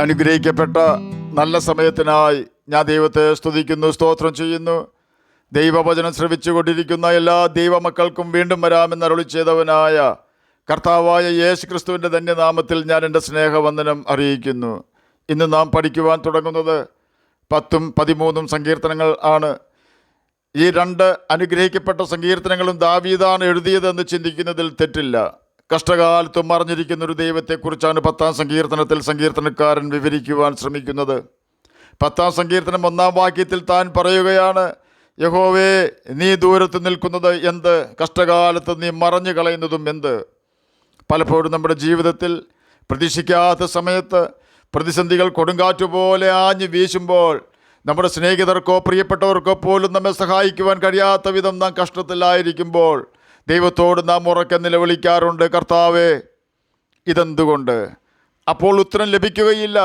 അനുഗ്രഹിക്കപ്പെട്ട നല്ല സമയത്തിനായി ഞാൻ ദൈവത്തെ സ്തുതിക്കുന്നു, സ്തോത്രം ചെയ്യുന്നു. ദൈവവചനം ശ്രവിച്ചുകൊണ്ടിരിക്കുന്ന എല്ലാ ദൈവമക്കൾക്കും വീണ്ടും വരാമെന്ന് അരുളി ചെയ്തവനായ കർത്താവായ യേശു ക്രിസ്തുവിൻ്റെ ധന്യനാമത്തിൽ ഞാൻ എൻ്റെ സ്നേഹവന്ദനം അറിയിക്കുന്നു. ഇന്ന് നാം പഠിക്കുവാൻ തുടങ്ങുന്നത് 10ഉം 13ഉം സങ്കീർത്തനങ്ങൾ ആണ്. ഈ രണ്ട് അനുഗ്രഹിക്കപ്പെട്ട സങ്കീർത്തനങ്ങളും ദാവീദാണ് എഴുതിയതെന്ന് ചിന്തിക്കുന്നതിൽ തെറ്റില്ല. കഷ്ടകാലത്തും മറിഞ്ഞിരിക്കുന്ന ഒരു ദൈവത്തെക്കുറിച്ചാണ് 10ാം സങ്കീർത്തനത്തിൽ സങ്കീർത്തനക്കാരൻ വിവരിക്കുവാൻ ശ്രമിക്കുന്നത്. 10ാം സങ്കീർത്തനം 1-ാം വാക്യത്തിൽ താൻ പറയുകയാണ്, യഹോവേ, നീ ദൂരത്ത് നിൽക്കുന്നത് എന്ത്? കഷ്ടകാലത്ത് നീ മറഞ്ഞു കളയുന്നതും എന്ത്? പലപ്പോഴും നമ്മുടെ ജീവിതത്തിൽ പ്രതീക്ഷിക്കാത്ത സമയത്ത് പ്രതിസന്ധികൾ കൊടുങ്കാറ്റ് പോലെ ആഞ്ഞു വീശുമ്പോൾ നമ്മുടെ സ്നേഹിതർക്കോ പ്രിയപ്പെട്ടവർക്കോ പോലും നമ്മെ സഹായിക്കുവാൻ കഴിയാത്ത വിധം നാം കഷ്ടത്തിലായിരിക്കുമ്പോൾ ദൈവത്തോട് നാം ഉറക്കെ നിലവിളിക്കാറുണ്ട്, കർത്താവേ, ഇതെന്തുകൊണ്ട്? അപ്പോൾ ഉത്തരം ലഭിക്കുകയില്ല.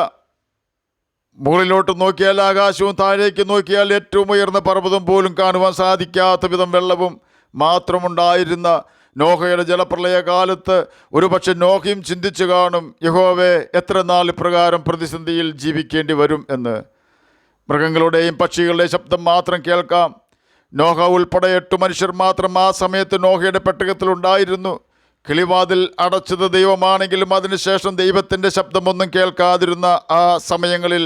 മുകളിലോട്ട് നോക്കിയാൽ ആകാശവും താഴേക്ക് നോക്കിയാൽ ഏറ്റവും ഉയർന്ന പർവ്വതം പോലും കാണുവാൻ സാധിക്കാത്ത വിധം വെള്ളവും മാത്രമുണ്ടായിരുന്ന നോഹയുടെ ജലപ്രളയ കാലത്ത് ഒരുപക്ഷെ നോഹയും ചിന്തിച്ചു കാണും, യഹോവേ, എത്ര നാൾ ഇപ്രകാരം പ്രതിസന്ധിയിൽ ജീവിക്കേണ്ടി വരും എന്ന്. മൃഗങ്ങളുടെയും പക്ഷികളുടെയും ശബ്ദം മാത്രം കേൾക്കാം. നോഹ ഉൾപ്പെടെ 8 മനുഷ്യർ മാത്രം ആ സമയത്ത് നോഹയുടെ പെട്ടകത്തിലുണ്ടായിരുന്നു. കിളിവാതിൽ അടച്ചത് ദൈവമാണെങ്കിലും അതിനുശേഷം ദൈവത്തിൻ്റെ ശബ്ദമൊന്നും കേൾക്കാതിരുന്ന ആ സമയങ്ങളിൽ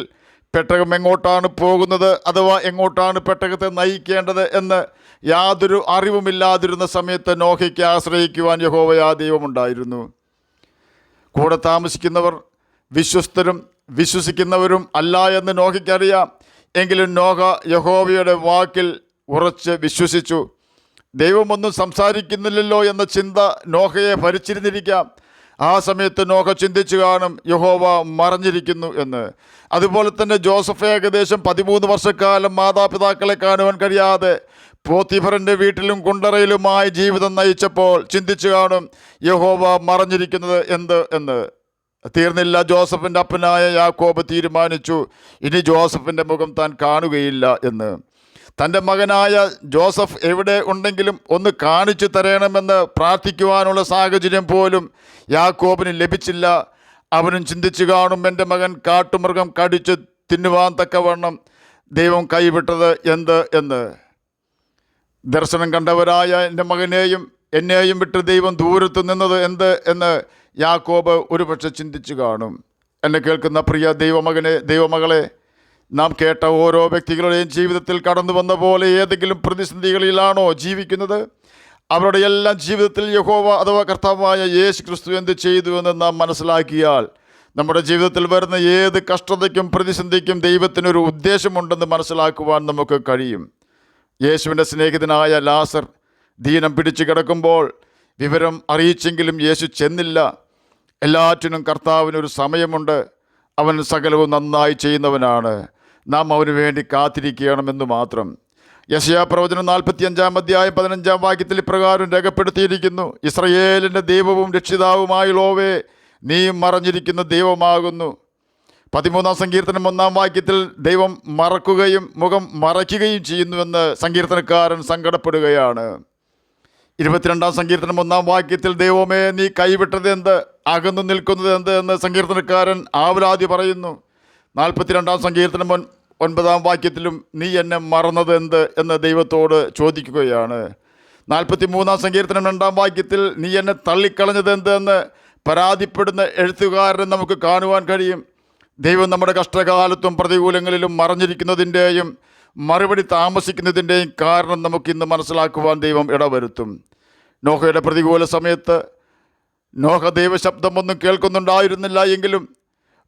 പെട്ടകം എങ്ങോട്ടാണ് പോകുന്നത്, അഥവാ എങ്ങോട്ടാണ് പെട്ടകത്തെ നയിക്കേണ്ടത് എന്ന് യാതൊരു അറിവുമില്ലാതിരുന്ന സമയത്ത് നോഹയ്ക്ക് ആശ്രയിക്കുവാൻ യഹോവയാ ദൈവമുണ്ടായിരുന്നു. കൂടെ താമസിക്കുന്നവർ വിശ്വസ്തരും വിശ്വസിക്കുന്നവരും അല്ല എന്ന് നോഹയ്ക്കറിയാം. എങ്കിലും നോഹ യഹോവയുടെ വാക്കിൽ ഉറച്ച് വിശ്വസിച്ചു. ദൈവമൊന്നും സംസാരിക്കുന്നില്ലല്ലോ എന്ന ചിന്ത നോഹയെ ഭരിച്ചിരുന്നിരിക്കാം. ആ സമയത്ത് നോഹ ചിന്തിച്ചു കാണും, യഹോവ മറഞ്ഞിരിക്കുന്നു എന്ന്. അതുപോലെ തന്നെ ജോസഫ് ഏകദേശം 13 വർഷക്കാലം മാതാപിതാക്കളെ കാണുവാൻ കഴിയാതെ പോത്തിഫറിൻ്റെ വീട്ടിലും കുണ്ടറയിലുമായി ജീവിതം നയിച്ചപ്പോൾ ചിന്തിച്ചു കാണും, യഹോവ മറഞ്ഞിരിക്കുന്നത് എന്ത് എന്ന്. തീർന്നില്ല. ജോസഫിൻ്റെ അപ്പനായ യാക്കോബ് തീരുമാനിച്ചു, ഇനി ജോസഫിൻ്റെ മുഖം താൻ കാണുകയില്ല എന്ന്. തൻ്റെ മകനായ ജോസഫ് എവിടെ ഉണ്ടെങ്കിലും ഒന്ന് കാണിച്ചു തരണമെന്ന് പ്രാർത്ഥിക്കുവാനുള്ള സാഹചര്യം പോലും യാക്കോബിന് ലഭിച്ചില്ല. അവനും ചിന്തിച്ചു കാണും, എൻ്റെ മകൻ കാട്ടുമൃഗം കടിച്ച് തിന്നുവാൻ തക്കവണ്ണം ദൈവം കൈവിട്ടത് എന്ത് എന്ന്. ദർശനം കണ്ടവരായ എൻ്റെ മകനെയും എന്നെയും വിട്ട് ദൈവം ദൂരത്ത് നിന്നത് എന്ത് എന്ന് യാക്കോബ് ഒരുപക്ഷെ ചിന്തിച്ചു കാണും. എന്നെ കേൾക്കുന്ന പ്രിയ ദൈവമകനെ, ദൈവമകളെ, നാം കേട്ട ഓരോ വ്യക്തികളുടെയും ജീവിതത്തിൽ കടന്നു വന്ന പോലെ ഏതെങ്കിലും പ്രതിസന്ധികളിലാണോ ജീവിക്കുന്നത്? അവരുടെ എല്ലാം ജീവിതത്തിൽ യഹോവ അഥവാ കർത്താവായ യേശു ക്രിസ്തു എന്ത് ചെയ്തു എന്ന് നാം മനസ്സിലാക്കിയാൽ നമ്മുടെ ജീവിതത്തിൽ വരുന്ന ഏത് കഷ്ടതയ്ക്കും പ്രതിസന്ധിക്കും ദൈവത്തിനൊരു ഉദ്ദേശമുണ്ടെന്ന് മനസ്സിലാക്കുവാൻ നമുക്ക് കഴിയും. യേശുവിൻ്റെ സ്നേഹിതനായ ലാസർ ദീനം പിടിച്ചു കിടക്കുമ്പോൾ വിവരം അറിയിച്ചെങ്കിലും യേശു ചെന്നില്ല. എല്ലാറ്റിനും കർത്താവിനൊരു സമയമുണ്ട്. അവൻ സകലവും നന്നായി ചെയ്യുന്നവനാണ്. നാം അവന് വേണ്ടി കാത്തിരിക്കണമെന്ന് മാത്രം. യെശയ്യാ പ്രവചനം 45-ാം അധ്യായം 15-ാം വാക്യത്തിൽ ഇപ്രകാരം രേഖപ്പെടുത്തിയിരിക്കുന്നു, ഇസ്രയേലിൻ്റെ ദൈവവും രക്ഷിതാവുമായുള്ളോവേ, നീ മറഞ്ഞിരിക്കുന്ന ദൈവമാകുന്നു. 13-ാം സങ്കീർത്തനം 1-ാം വാക്യത്തിൽ ദൈവം മറക്കുകയും മുഖം മറയ്ക്കുകയും ചെയ്യുന്നുവെന്ന് സങ്കീർത്തനക്കാരൻ സങ്കടപ്പെടുകയാണ്. 22-ാം സങ്കീർത്തനം 1-ാം വാക്യത്തിൽ ദൈവമേ, നീ കൈവിട്ടത് എന്ത്? അകന്നു നിൽക്കുന്നത് എന്ത് എന്ന് സങ്കീർത്തനക്കാരൻ ആവലാതി പറയുന്നു. 42-ാം സങ്കീർത്തനം 9-ാം വാക്യത്തിലും നീ എന്നെ മറന്നത് എന്ത് എന്ന് ദൈവത്തോട് ചോദിക്കുകയാണ്. 43-ാം സങ്കീർത്തനം 2-ാം വാക്യത്തിൽ നീ എന്നെ തള്ളിക്കളഞ്ഞത് എന്ത് എന്ന് പരാതിപ്പെടുന്ന എഴുത്തുകാരനെ നമുക്ക് കാണുവാൻ കഴിയും. ദൈവം നമ്മുടെ കഷ്ടകാലത്തും പ്രതികൂലങ്ങളിലും മറഞ്ഞിരിക്കുന്നതിൻ്റെയും മറുപടി താമസിക്കുന്നതിൻ്റെയും കാരണം നമുക്കിന്ന് മനസ്സിലാക്കുവാൻ ദൈവം ഇടവരുത്തും. നോഹയുടെ പ്രതികൂല സമയത്ത് നോഹ ദൈവശബ്ദമൊന്നും കേൾക്കുന്നുണ്ടായിരുന്നില്ല. എങ്കിലും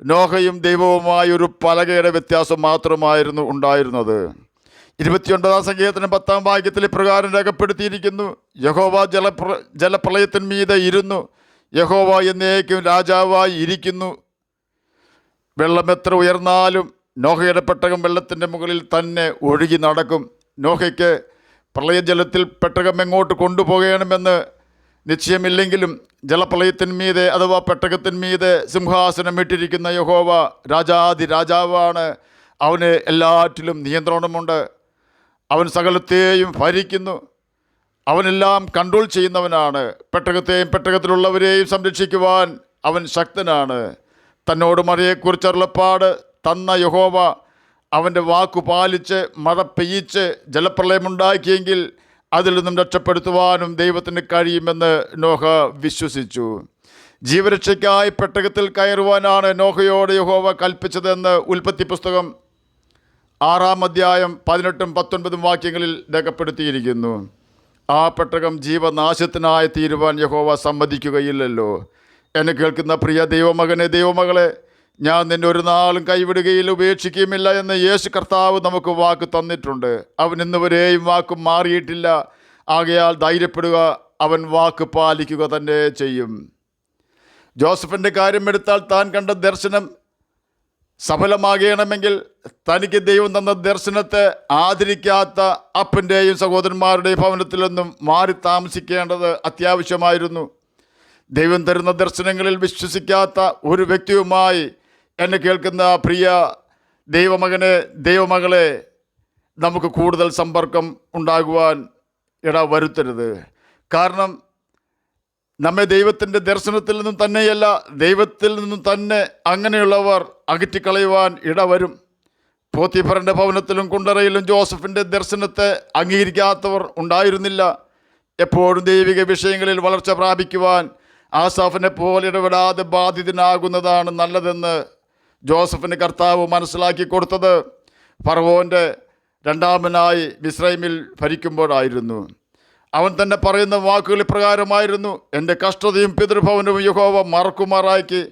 നോഹയും ദൈവവുമായി ഒരു പലകയുടെ വ്യത്യാസം മാത്രമായിരുന്നു ഉണ്ടായിരുന്നത്. 29-ാം സങ്കീർത്തനം 10-ാം വാക്യത്തിൽ ഇപ്രകാരം രേഖപ്പെടുത്തിയിരിക്കുന്നു, യഹോവ ജലപ്രളയത്തിന്മീതെ ഇരുന്നു, യഹോവ എന്നേക്കും രാജാവായി ഇരിക്കുന്നു. വെള്ളം എത്ര ഉയർന്നാലും നോഹയുടെ പെട്ടകം വെള്ളത്തിൻ്റെ മുകളിൽ തന്നെ ഒഴുകി നടക്കും. നോഹയ്ക്ക് പ്രളയജലത്തിൽ പെട്ടകം എങ്ങോട്ട് കൊണ്ടുപോകണമെന്ന് നിശ്ചയമില്ലെങ്കിലും ജലപ്രളയത്തിന്മീതെ അഥവാ പെട്ടകത്തിന്മീതെ സിംഹാസനം ഇട്ടിരിക്കുന്ന യഹോവ രാജാതി രാജാവാണ്. അവന് എല്ലാറ്റിലും നിയന്ത്രണമുണ്ട്. അവൻ സകലത്തെയും ഭരിക്കുന്നു. അവനെല്ലാം കൺട്രോൾ ചെയ്യുന്നവനാണ്. പെട്ടകത്തെയും പെട്ടകത്തിലുള്ളവരെയും സംരക്ഷിക്കുവാൻ അവൻ ശക്തനാണ്. തന്നോട് മഴയെക്കുറിച്ച് അരുളപ്പാട് തന്ന യഹോവ അവൻ്റെ വാക്കു പാലിച്ച് മഴ പെയ്യിച്ച് ജലപ്രളയമുണ്ടാക്കിയെങ്കിൽ അതിൽ നിന്നും രക്ഷപ്പെടുത്തുവാനും ദൈവത്തിന് കഴിയുമെന്ന് നോഹ വിശ്വസിച്ചു. ജീവരക്ഷയ്ക്കായി പെട്ടകത്തിൽ കയറുവാനാണ് നോഹയോട് യഹോവ കൽപ്പിച്ചതെന്ന് ഉൽപ്പത്തി പുസ്തകം 6 അധ്യായം 18-19 വാക്യങ്ങളിൽ രേഖപ്പെടുത്തിയിരിക്കുന്നു. ആ പെട്ടകം ജീവനാശത്തിനായി തീരുവാൻ യഹോവ സമ്മതിക്കുകയില്ലല്ലോ. എന്നെ കേൾക്കുന്ന പ്രിയ ദൈവമകനെ, ദൈവമകളെ, ഞാൻ നിന്നെ ഒരു നാളും കൈവിടുകയില്ല, ഉപേക്ഷിക്കുകയുമില്ല എന്ന് യേശു കർത്താവ് നമുക്ക് വാക്ക് തന്നിട്ടുണ്ട്. അവൻ ഇന്നുവരെയും വാക്ക് മാറിയിട്ടില്ല. ആകയാൽ ധൈര്യപ്പെടുക, അവൻ വാക്ക് പാലിക്കുക തന്നെ ചെയ്യും. ജോസഫിൻ്റെ കാര്യമെടുത്താൽ താൻ കണ്ട ദർശനം സഫലമാകണമെങ്കിൽ തനിക്ക് ദൈവം തന്ന ദർശനത്തെ ആദരിക്കാത്ത അപ്പൻ്റെയും സഹോദരന്മാരുടെയും ഭവനത്തിൽ നിന്നും മാറി താമസിക്കേണ്ടത് അത്യാവശ്യമായിരുന്നു. ദൈവം തരുന്ന ദർശനങ്ങളിൽ വിശ്വസിക്കാത്ത ഒരു വ്യക്തിയുമായി എന്നെ കേൾക്കുന്ന പ്രിയ ദൈവമകനെ, ദൈവമകളെ, നമുക്ക് കൂടുതൽ സമ്പർക്കം ഉണ്ടാകുവാൻ ഇടവരുത്തരുത്. കാരണം നമ്മെ ദൈവത്തിൻ്റെ ദർശനത്തിൽ നിന്നും തന്നെയല്ല, ദൈവത്തിൽ നിന്നും തന്നെ അങ്ങനെയുള്ളവർ അകറ്റിക്കളയുവാൻ ഇടവരും. പോത്തിഫറിൻ്റെ ഭവനത്തിലും കുണ്ടറയിലും ജോസഫിൻ്റെ ദർശനത്തെ അംഗീകരിക്കാത്തവർ ഉണ്ടായിരുന്നില്ല. എപ്പോഴും ദൈവിക വിഷയങ്ങളിൽ വളർച്ച പ്രാപിക്കുവാൻ ആസാഫിനെ പോലെ ഇടപെടാതെ ബാധിതനാകുന്നതാണ് നല്ലതെന്ന് ജോസഫിന് കർത്താവ് മനസ്സിലാക്കി കൊടുത്തത് ഫറവോൻ്റെ രണ്ടാമനായി മിസ്രൈമിൽ ഭരിക്കുമ്പോഴായിരുന്നു. അവൻ തന്നെ പറയുന്ന വാക്കുകൾ ഇപ്രകാരമായിരുന്നു: എൻ്റെ കഷ്ടതയും പിതൃഭവനവും യഹോവ മറക്കുമാറാക്കി.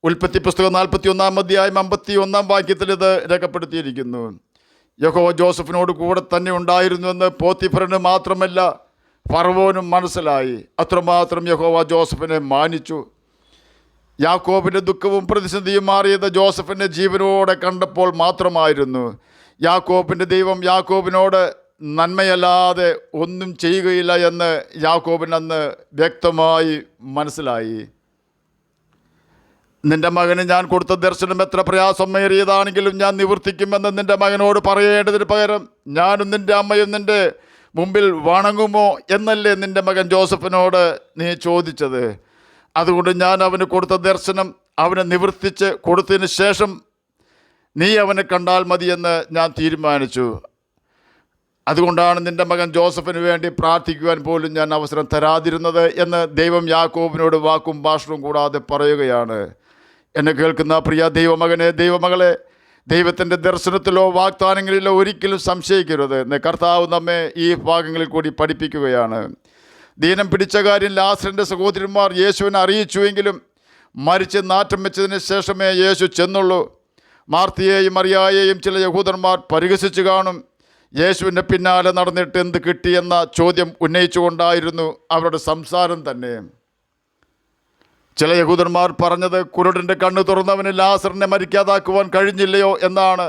ഉൽപ്പത്തി പുസ്തകം 41 അധ്യായം 51 വാക്യത്തിൽ ഇത് രേഖപ്പെടുത്തിയിരിക്കുന്നു. യഹോവ ജോസഫിനോട് കൂടെ തന്നെ ഉണ്ടായിരുന്നുവെന്ന് പോത്തിഫറിന് മാത്രമല്ല ഫറവോനും മനസ്സിലായി. അത്രമാത്രം യഹോവ ജോസഫിനെ മാനിച്ചു. യാക്കോബിൻ്റെ ദുഃഖവും പ്രതിസന്ധിയും മാറിയത് ജോസഫിനെ ജീവനോടെ കണ്ടപ്പോൾ മാത്രമായിരുന്നു. യാക്കോബിൻ്റെ ദൈവം യാക്കോബിനോട് നന്മയല്ലാതെ ഒന്നും ചെയ്യുകയില്ല എന്ന് യാക്കോബിന് അന്ന് വ്യക്തമായി മനസ്സിലായി. നിൻ്റെ മകന് ഞാൻ കൊടുത്ത ദർശനം എത്ര പ്രയാസമേറിയതാണെങ്കിലും ഞാൻ നിവർത്തിക്കുമെന്ന് നിൻ്റെ മകനോട് പറയേണ്ടതിന് പകരം ഞാനും നിൻ്റെ അമ്മയും നിൻ്റെ മുമ്പിൽ വണങ്ങുമോ എന്നല്ലേ നിൻ്റെ മകൻ ജോസഫിനോട് നീ ചോദിച്ചത്. അതുകൊണ്ട് ഞാൻ അവന് കൊടുത്ത ദർശനം അവനെ നിവർത്തിച്ച് കൊടുത്തതിന് ശേഷം നീ അവനെ കണ്ടാൽ മതിയെന്ന് ഞാൻ തീരുമാനിച്ചു. അതുകൊണ്ടാണ് നിൻ്റെ മകൻ ജോസഫിന് വേണ്ടി പ്രാർത്ഥിക്കുവാൻ പോലും ഞാൻ അവസരം തരാതിരുന്നത് എന്ന് ദൈവം യാക്കോബിനോട് വാക്കും ഭാഷണവും കൂടാതെ പറയുകയാണ്. എന്നെ കേൾക്കുന്ന പ്രിയ ദൈവമകനെ, ദൈവമകളെ, ദൈവത്തിൻ്റെ ദർശനത്തിലോ വാഗ്ദാനങ്ങളിലോ ഒരിക്കലും സംശയിക്കരുത് എന്ന് കർത്താവ് നമ്മെ ഈ ഭാഗങ്ങളിൽ കൂടി പഠിപ്പിക്കുകയാണ്. ദീനം പിടിച്ച കാര്യം ലാസറിൻ്റെ സഹോദരന്മാർ യേശുവിനെ അറിയിച്ചുവെങ്കിലും മരിച്ച് നാറ്റം വെച്ചതിന് ശേഷമേ യേശു ചെന്നുള്ളൂ. മാർത്തിയെയും മറിയായെയും ചില യഹൂദന്മാർ പരിഹസിച്ചു കാണും. യേശുവിൻ്റെ പിന്നാലെ നടന്നിട്ട് എന്ത് കിട്ടിയെന്ന ചോദ്യം ഉന്നയിച്ചുകൊണ്ടായിരുന്നു അവരുടെ സംസാരം തന്നെ. ചില യഹൂദന്മാർ പറഞ്ഞത് കുരുടൻ്റെ കണ്ണ് തുറന്നവന് ലാസറിനെ മരിക്കാതാക്കുവാൻ കഴിഞ്ഞില്ലയോ എന്നാണ്.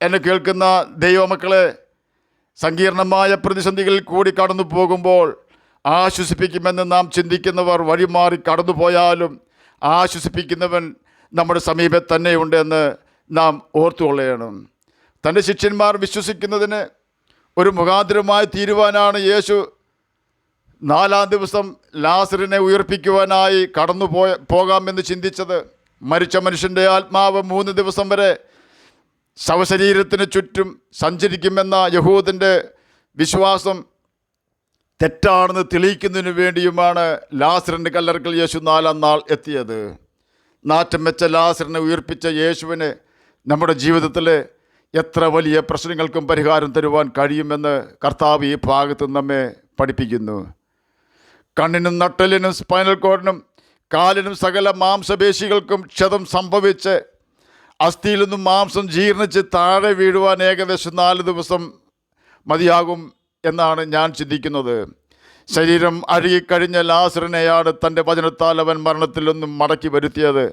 എന്നെ കേൾക്കുന്ന ദൈവമക്കളെ, സങ്കീർണമായ പ്രതിസന്ധികളിൽ കൂടി കടന്നു പോകുമ്പോൾ ആശ്വസിപ്പിക്കുമെന്ന് നാം ചിന്തിക്കുന്നവർ വഴിമാറി കടന്നുപോയാലും ആശ്വസിപ്പിക്കുന്നവൻ നമ്മുടെ സമീപത്ത് തന്നെയുണ്ട് എന്ന് നാം ഓർത്തുകൊള്ളണം. തൻ്റെ ശിഷ്യന്മാർ വിശ്വസിക്കുന്നതിന് ഒരു മുഖാന്തരമായി തീരുവാനാണ് യേശു 4-ാം ദിവസം ലാസറിനെ ഉയർപ്പിക്കുവാനായി പോകാമെന്ന് ചിന്തിച്ചത്. മരിച്ച മനുഷ്യൻ്റെ ആത്മാവ് 3 ദിവസം വരെ ശവശരീരത്തിന് ചുറ്റും സഞ്ചരിക്കുമെന്ന യഹൂദൻ്റെ വിശ്വാസം തെറ്റാണെന്ന് തെളിയിക്കുന്നതിന് വേണ്ടിയുമാണ് ലാസറിൻ്റെ കല്ലറക്കൽ യേശു 4-ാം നാൾ എത്തിയത്. നാറ്റം വെച്ച ലാസറിനെ ഉയർപ്പിച്ച യേശുവിന് നമ്മുടെ ജീവിതത്തിൽ എത്ര വലിയ പ്രശ്നങ്ങൾക്കും പരിഹാരം തരുവാൻ കഴിയുമെന്ന് കർത്താവ് ഈ ഭാഗത്ത് നമ്മെ പഠിപ്പിക്കുന്നു. കണ്ണിനും നട്ടലിനും സ്പൈനൽ കോഡിനും കാലിനും സകല മാംസപേശികൾക്കും ക്ഷതം സംഭവിച്ച് അസ്ഥിയിൽ നിന്നും മാംസം ജീർണിച്ച് താഴെ വീഴുവാൻ ഏകദേശം 4 ദിവസം മതിയാകും എന്നാണ് ഞാൻ ചിന്തിക്കുന്നത്. ശരീരം അഴുകിക്കഴിഞ്ഞ ലാസറിനെയാണ് തൻ്റെ വചനത്താൽ അവൻ മരണത്തിൽ നിന്നും മടക്കി വരുത്തിയത്.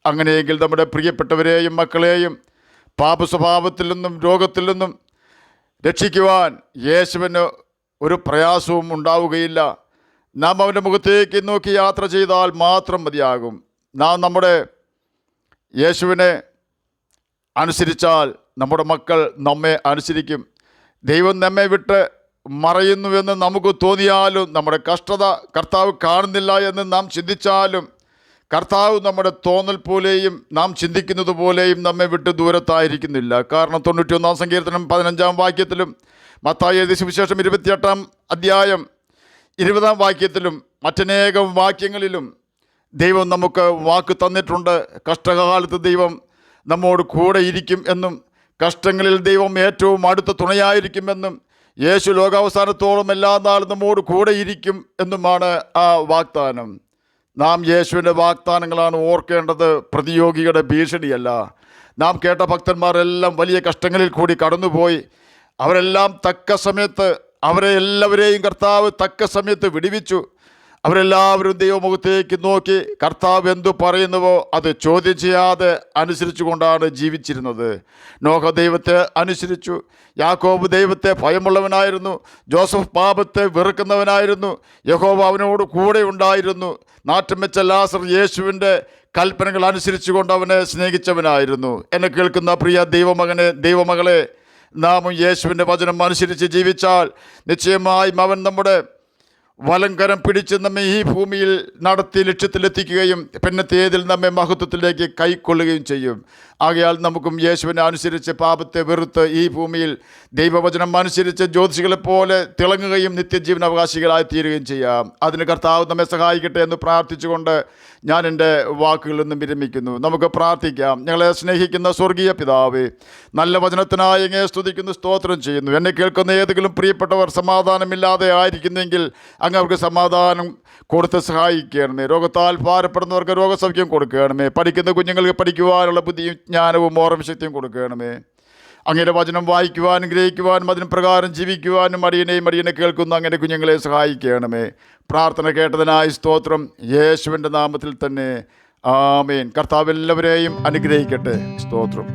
അങ്ങനെയെങ്കിൽ നമ്മുടെ പ്രിയപ്പെട്ടവരെയും മക്കളെയും പാപസ്വഭാവത്തിൽ നിന്നും രോഗത്തിൽ നിന്നും രക്ഷിക്കുവാൻ യേശുവിന് ഒരു പ്രയാസവും ഉണ്ടാവുകയില്ല. നാം അവൻ്റെ മുഖത്തേക്ക് നോക്കി യാത്ര ചെയ്താൽ മാത്രം മതിയാകും. നാം നമ്മുടെ യേശുവിനെ അനുസരിച്ചാൽ നമ്മുടെ മക്കൾ നമ്മെ അനുസരിക്കും. ദൈവം നമ്മെ വിട്ട് മറയുന്നുവെന്ന് നമുക്ക് തോന്നിയാലും, നമ്മുടെ കഷ്ടത കർത്താവ് കാണുന്നില്ല എന്ന് നാം ചിന്തിച്ചാലും, കർത്താവ് നമ്മുടെ തോന്നൽ പോലെയും നാം ചിന്തിക്കുന്നത് പോലെയും നമ്മെ വിട്ട് ദൂരത്തായിരിക്കുന്നില്ല. കാരണം 91 സങ്കീർത്തനം 15 വാക്യത്തിലും മത്തായി എഴുതിയ സുവിശേഷം 28 അധ്യായം 20 വാക്യത്തിലും മറ്റനേകം വാക്യങ്ങളിലും ദൈവം നമുക്ക് വാക്ക് തന്നിട്ടുണ്ട്. കഷ്ടകാലത്ത് ദൈവം നമ്മോട് കൂടെ ഇരിക്കും എന്നും കഷ്ടങ്ങളിൽ ദൈവം ഏറ്റവും അടുത്ത തുണയായിരിക്കുമെന്നും യേശു ലോകാവസാനത്തോളം എല്ലാ നാളും നമ്മോട് കൂടെ ഇരിക്കും എന്നുമാണ് ആ വാഗ്ദാനം. നാം യേശുവിൻ്റെ വാഗ്ദാനങ്ങളാണ് ഓർക്കേണ്ടത്, പ്രതിയോഗിയുടെ ഭീഷണിയല്ല. നാം കേട്ട ഭക്തന്മാരെല്ലാം വലിയ കഷ്ടങ്ങളിൽ കൂടി കടന്നുപോയി. അവരെല്ലാം തക്ക സമയത്ത് അവരെ എല്ലാവരെയും കർത്താവ് തക്ക സമയത്ത് വിടുവിച്ചു. അവരെല്ലാവരും ദൈവമുഖത്തേക്ക് നോക്കി കർത്താവ് എന്തു പറയുന്നുവോ അത് ചോദ്യം ചെയ്യാതെ അനുസരിച്ചു കൊണ്ടാണ് ജീവിച്ചിരുന്നത്. നോഹ ദൈവത്തെ അനുസരിച്ചു. യാക്കോബ് ദൈവത്തെ ഭയമുള്ളവനായിരുന്നു. ജോസഫ് പാപത്തെ വെറുക്കുന്നവനായിരുന്നു. യഹോവ അവനോട് കൂടെ ഉണ്ടായിരുന്നു. നാട്ടം വെച്ച ലാസർ യേശുവിൻ്റെ കൽപ്പനകൾ അനുസരിച്ചു കൊണ്ട് അവനെ സ്നേഹിച്ചവനായിരുന്നു. എന്നെ കേൾക്കുന്ന പ്രിയ ദൈവമകനെ, ദൈവമകളെ, നാമും യേശുവിൻ്റെ വചനം അനുസരിച്ച് ജീവിച്ചാൽ നിശ്ചയമായും അവൻ നമ്മുടെ വലങ്കരം പിടിച്ച് നമ്മെ ഈ ഭൂമിയിൽ നടത്തി ലക്ഷ്യത്തിലെത്തിക്കുകയും പിന്നത്തേതിൽ നമ്മെ മഹത്വത്തിലേക്ക് കൈക്കൊള്ളുകയും ചെയ്യും. ആകയാൽ നമുക്കും യേശുവിനെ അനുസരിച്ച് പാപത്തെ വെറുത്ത് ഈ ഭൂമിയിൽ ദൈവവചനം അനുസരിച്ച് ജ്യോതിഷികളെപ്പോലെ തിളങ്ങുകയും നിത്യജീവനാവകാശികളായി തീരുകയും ചെയ്യാം. അതിന് കർത്താവ് നമ്മെ സഹായിക്കട്ടെ എന്ന് പ്രാർത്ഥിച്ചുകൊണ്ട് ഞാൻ എൻ്റെ വാക്കുകളിൽ നിന്നും വിരമിക്കുന്നു. നമുക്ക് പ്രാർത്ഥിക്കാം. ഞങ്ങളെ സ്നേഹിക്കുന്ന സ്വർഗീയ പിതാവേ, നല്ല വചനത്തിനായി അങ്ങേ സ്തുതിക്കുന്നു, സ്തോത്രം ചെയ്യുന്നു. എന്നെ കേൾക്കുന്ന ഏതെങ്കിലും പ്രിയപ്പെട്ടവർ സമാധാനമില്ലാതെ ആയിരിക്കുന്നെങ്കിൽ അങ്ങ് അവർക്ക് സമാധാനം കൊടുത്ത് സഹായിക്കണമേ. രോഗത്താൽ ഭാരപ്പെടുന്നവർക്ക് രോഗസൗഖ്യം കൊടുക്കണമേ. പഠിക്കുന്ന കുഞ്ഞുങ്ങൾക്ക് പഠിക്കുവാനുള്ള ബുദ്ധിയും ജ്ഞാനവും ഓർമ്മശക്തിയും കൊടുക്കണമേ. അങ്ങയുടെ വചനം വായിക്കുവാനും ഗ്രഹിക്കുവാനും അതിന് പ്രകാരം ജീവിക്കുവാനും അടിയനെ കേൾക്കുന്ന അങ്ങയുടെ കുഞ്ഞുങ്ങളെ സഹായിക്കണമേ. പ്രാർത്ഥന കേട്ടതിനായി സ്തോത്രം. യേശുവിൻ്റെ നാമത്തിൽ തന്നെ ആമേൻ. കർത്താവ് എല്ലാവരെയും അനുഗ്രഹിക്കട്ടെ. സ്തോത്രം.